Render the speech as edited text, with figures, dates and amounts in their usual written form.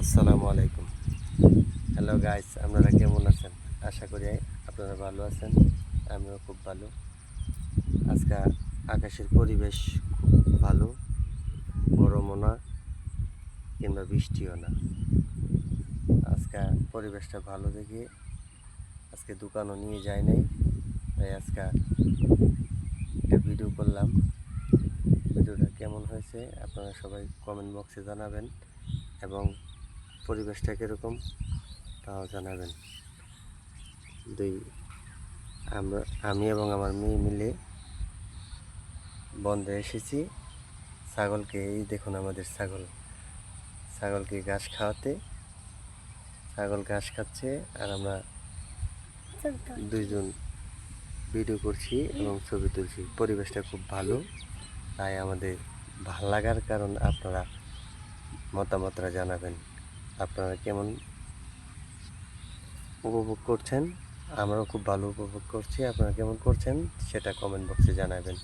আসসালামু আলাইকুম। Hello guys, আপনারা কেমন আছেন? আশা করি আপনারা ভালো আছেন। আমিও খুব ভালো। আজকে আকাশের পরিবেশ খুব ভালো, গরমও না কিংবা বৃষ্টিও না। আজকে পরিবেশটা ভালো দেখে আজকে দোকানও নিয়ে যাই নাই, তাই আজকে একটা ভিডিও করলাম। ভিডিওটা কেমন হয়েছে আপনারা সবাই কমেন্ট বক্সে জানাবেন এবং পরিবেশটা কীরকম তাও জানাবেন। দুই আমি এবং আমার মেয়ে মিলে বন্ধে এসেছি ছাগলকে, এই দেখুন আমাদের ছাগলকে ঘাস খাওয়াতে। ছাগল ঘাস খাচ্ছে আর আমরা দুইজন ভিডিও করছি এবং ছবি তুলছি। পরিবেশটা খুব ভালো, তাই আমাদের ভাল লাগার কারণ আপনারা মতামতরা জানাবেন। আপনারা কেমন উপভোগ করছেন? আমরাও খুব ভালো উপভোগ করছি। আপনারা কেমন করছেন সেটা কমেন্ট বক্সে জানাবেন।